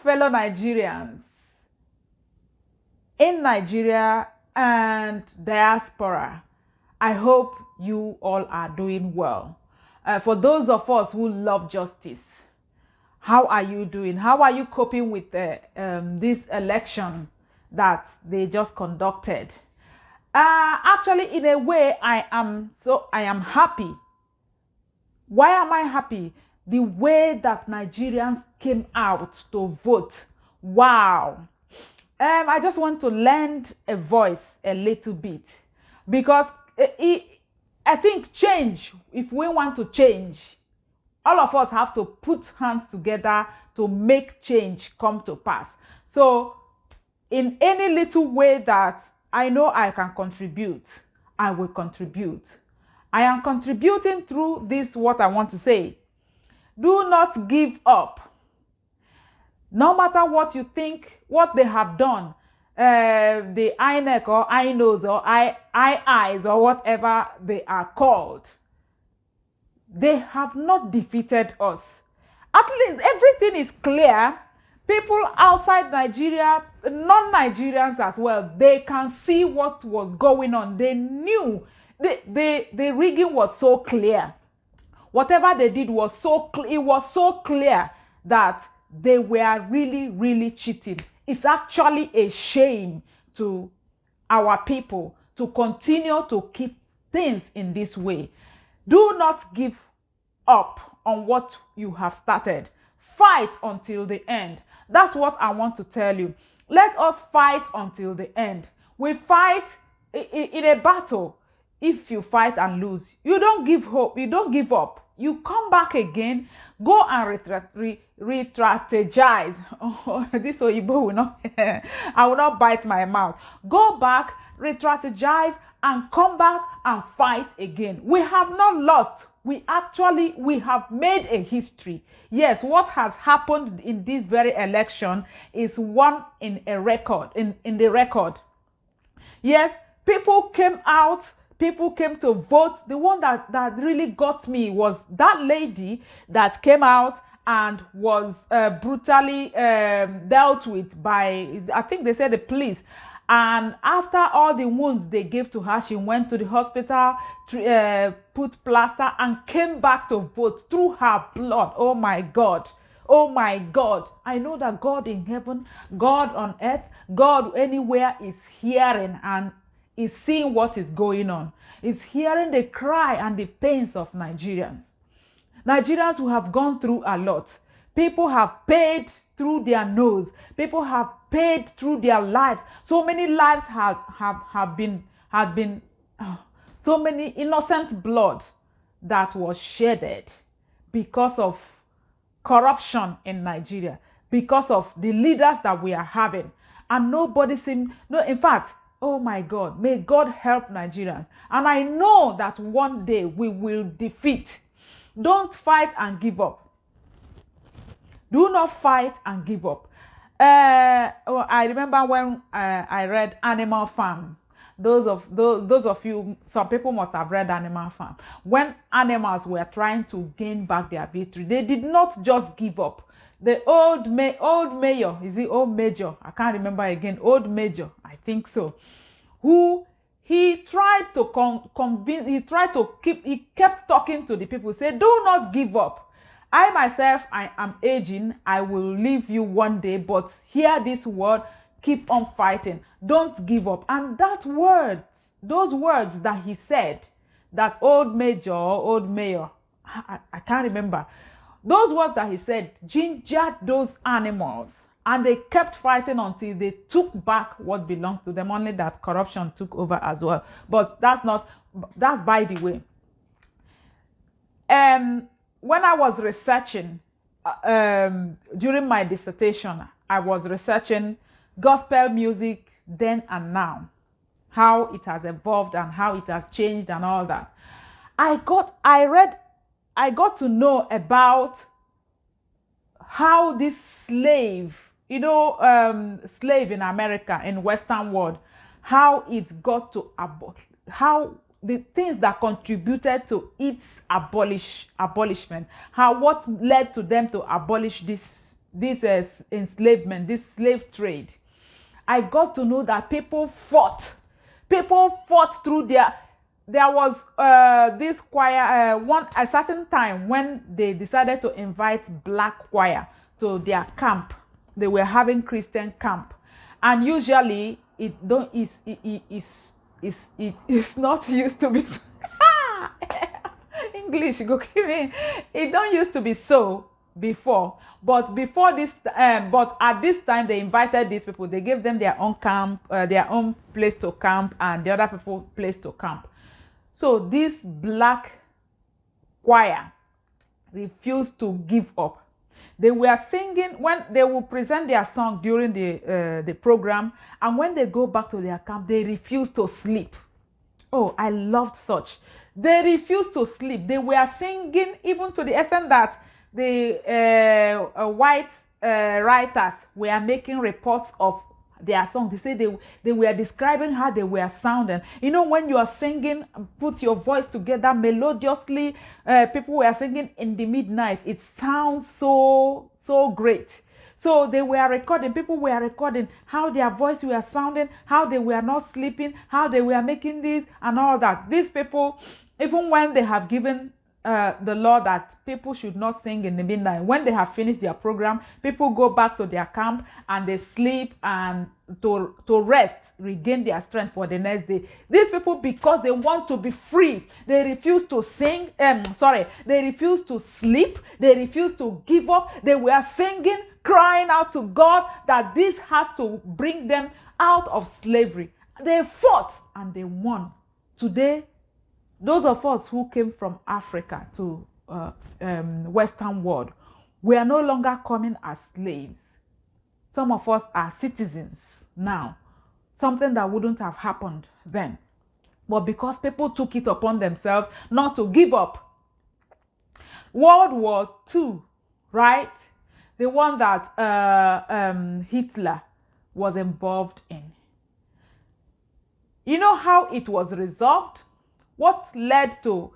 fellow Nigerians in Nigeria and diaspora. I hope you all are doing well. For those of us who love justice, how are you doing? How are you coping with this election that they just conducted? Actually, in a way, I am happy. Why am I happy? The way that Nigerians came out to vote. Wow. I just want to lend a voice a little bit because I think change, if we want to change, all of us have to put hands together to make change come to pass. So in any little way that I know I can contribute, I will contribute. I am contributing through this, what I want to say. Do not give up. No matter what you think, what they have done, the INEC or INOS or IIs or whatever they are called, they have not defeated us. At least everything is clear. People outside Nigeria, non-Nigerians as well, they can see what was going on. They knew the rigging was so clear. Whatever they did was it was so clear that they were really cheating. It's actually a shame to our people to continue to keep things in this way. Do not give up on what you have started. Fight until the end. That's what I want to tell you. Let us fight until the end. We fight in a battle. If you fight and lose, you don't give hope. You don't give up. You come back again. Go and re-strategize. Oh, this Oyibo will not. I will not bite my mouth. Go back, re-strategize, and come back and fight again. We have not lost. We have made a history. Yes, what has happened in this very election is one in a record, in the record. Yes, people came out, people came to vote. The one that really got me was that lady that came out and was brutally dealt with by, I think they said, the police. And after all the wounds they gave to her, she went to the hospital, put plaster, and came back to vote through her blood. Oh my God. Oh my God. I know that God in heaven, God on earth, God anywhere is hearing and is seeing what is going on. Is hearing the cry and the pains of Nigerians. Nigerians who have gone through a lot. People have paid through their nose. People have paid through their lives. So many lives have been so many innocent blood that was shedded because of corruption in Nigeria, because of the leaders that we are having. And nobody seems, no, in fact, oh my God, may God help Nigerians. And I know that one day we will defeat. Don't fight and give up. Do not fight and give up. I remember when I read Animal Farm. Those of you, some people must have read Animal Farm. When animals were trying to gain back their victory, they did not just give up. The old mayor, is it old major? I can't remember again. Old major, I think so. Who he tried to convince, he kept talking to the people, say, do not give up. I myself, I am aging. I will leave you one day, but hear this word, keep on fighting. Don't give up. And those words that he said, that old major or old mayor, I can't remember. Those words that he said gingered those animals. And they kept fighting until they took back what belongs to them, only that corruption took over as well. But that's by the way. When I was researching, during my dissertation, I was researching gospel music then and now, how it has evolved and how it has changed and all that. I got to know about how this slave, slave in America, in Western world, how it got to how the things that contributed to its abolishment, what led to them to abolish this this enslavement, this slave trade, I got to know that people fought. People fought through their. There was this choir a certain time when they decided to invite black choir to their camp. They were having Christian camp, and usually it's not used to be. English go give me. It don't used to be so before, but before this, but at this time they invited these people. They gave them their own camp, their own place to camp, and the other people place to camp. So this black choir refused to give up. They were singing when they will present their song during the program, and when they go back to their camp, they refuse to sleep. Oh, I loved such. They refused to sleep. They were singing even to the extent that the white writers were making reports of their song. They say they were describing how they were sounding. You know, when you are singing, put your voice together melodiously. People were singing in the midnight. It sounds so great. So they were recording, people were recording how their voice were sounding, how they were not sleeping, how they were making this and all that. These people, even when they have given the law that people should not sing in the midnight, when they have finished their program, people go back to their camp and they sleep and to rest, regain their strength for the next day. These people, because they want to be free, they refuse to sing, they refuse to sleep, they refuse to give up. They were singing, crying out to God that this has to bring them out of slavery. They fought and they won. Today, those of us who came from Africa to Western world, we are no longer coming as slaves. Some of us are citizens now, something that wouldn't have happened then. But because people took it upon themselves not to give up. World War II, right? The one that Hitler was involved in. You know how it was resolved? What led to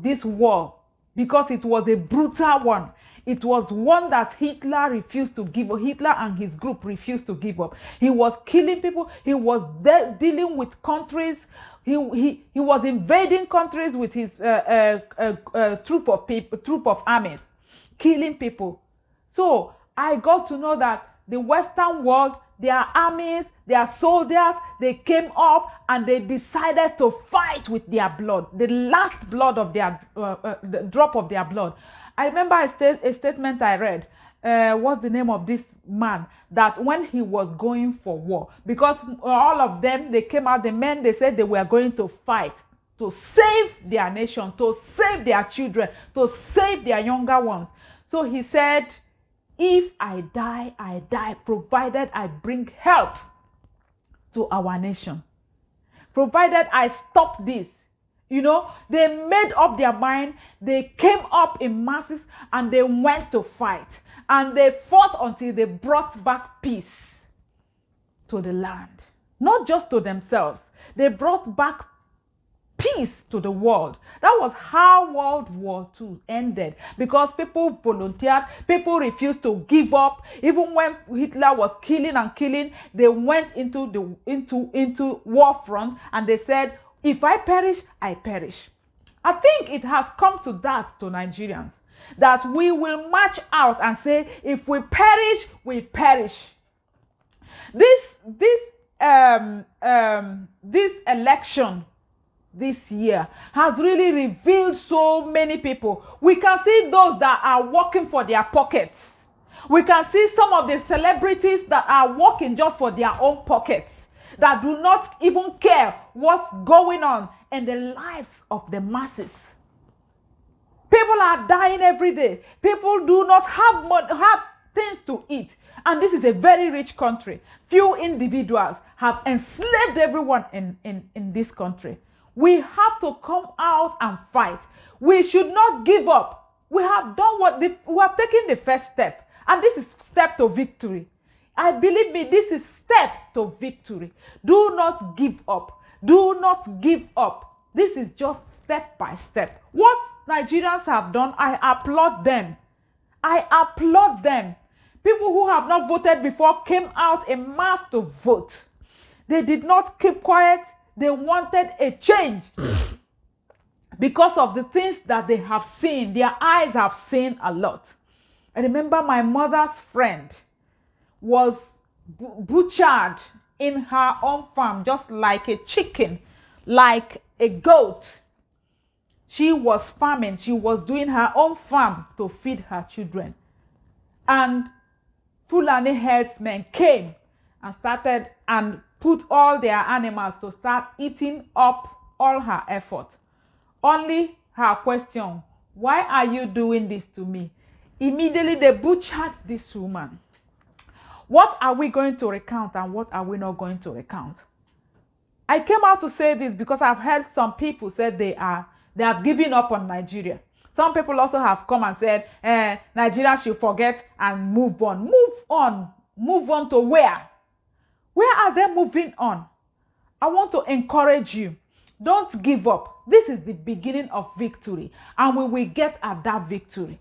this war? Because it was a brutal one. It was one that Hitler refused to give up. Hitler and his group refused to give up. He was killing people. He was dealing with countries. He was invading countries with his troop of armies, killing people. So I got to know that the Western world, their armies, their soldiers, they came up and they decided to fight with their blood, the last blood of their, the drop of their blood. I remember a statement I read. What's the name of this man? That when he was going for war, because all of them, they came out, the men, they said they were going to fight to save their nation, to save their children, to save their younger ones. So he said, if I die, I die, provided I bring help to our nation. Provided I stop this. You know, they made up their mind. They came up in masses and they went to fight. And they fought until they brought back peace to the land. Not just to themselves. They brought back peace to the world. That was how World War II ended, because people volunteered, people refused to give up. Even when Hitler was killing and killing, they went into war front and they said, if I perish, I perish. I think it has come to that to Nigerians, that we will march out and say, if we perish, we perish. This election this year has really revealed so many people. We can see those that are working for their pockets. We can see some of the celebrities that are working just for their own pockets, that do not even care what's going on in the lives of the masses. People are dying every day. People do not have things to eat. And this is a very rich country. Few individuals have enslaved everyone in this country. We have to come out and fight. We should not give up. We have done we have taken the first step. And this is step to victory. I believe me, this is step to victory. Do not give up. Do not give up. This is just step by step. What Nigerians have done, I applaud them. I applaud them. People who have not voted before came out en masse to vote. They did not keep quiet. They wanted a change because of the things that they have seen. Their eyes have seen a lot. I remember my mother's friend was butchered in her own farm, just like a chicken, like a goat. She was farming. She was doing her own farm to feed her children. And Fulani herdsmen came and started and put all their animals to start eating up all her effort. Only her question, why are you doing this to me? Immediately they butchered this woman. What are we going to recount and what are we not going to recount? I came out to say this because I've heard some people say they have given up on Nigeria. Some people also have come and said, Nigeria should forget and move on. Move on. Move on to where? Where are they moving on? I want to encourage you. Don't give up. This is the beginning of victory, and we will get at that victory.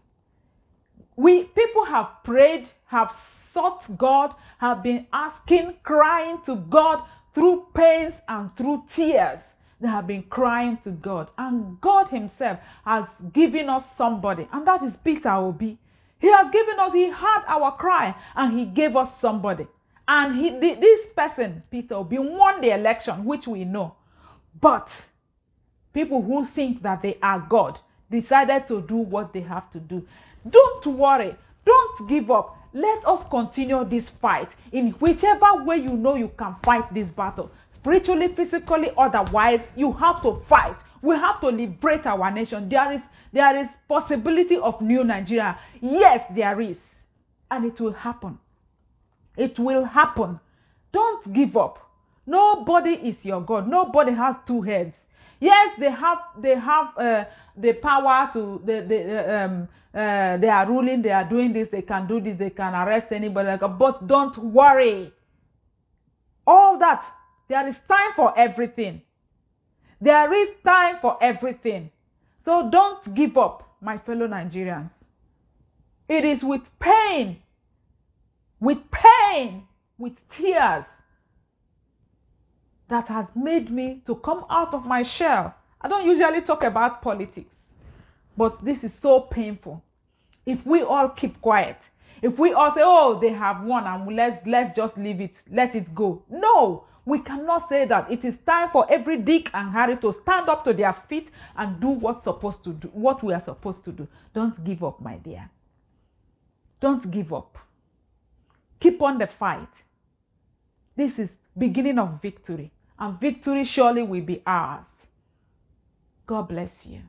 People have prayed, have sought God, have been asking, crying to God through pains and through tears. They have been crying to God, and God himself has given us somebody, and that is Peter Obi. He has given us, he heard our cry, and he gave us somebody. And this person, Peter Obi, won the election, which we know. But people who think that they are God decided to do what they have to do. Don't worry. Don't give up. Let us continue this fight in whichever way you know you can fight this battle. Spiritually, physically, otherwise, you have to fight. We have to liberate our nation. There is possibility of new Nigeria. Yes, there is. And it will happen. It will happen. Don't give up. Nobody is your God. Nobody has two heads. Yes, they have the power to they are ruling, they are doing this, they can do this, they can arrest anybody, but don't worry. All that, there is time for everything. There is time for everything. So don't give up, my fellow Nigerians. It is with pain, with tears, that has made me to come out of my shell. I don't usually talk about politics, but this is so painful. If we all keep quiet, if we all say, oh, they have won and let's just leave it, let it go. No, we cannot say that. It is time for every Dick and Harry to stand up to their feet and do what we are supposed to do. Don't give up, my dear. Don't give up. Keep on the fight. This is beginning of victory, and victory surely will be ours. God bless you.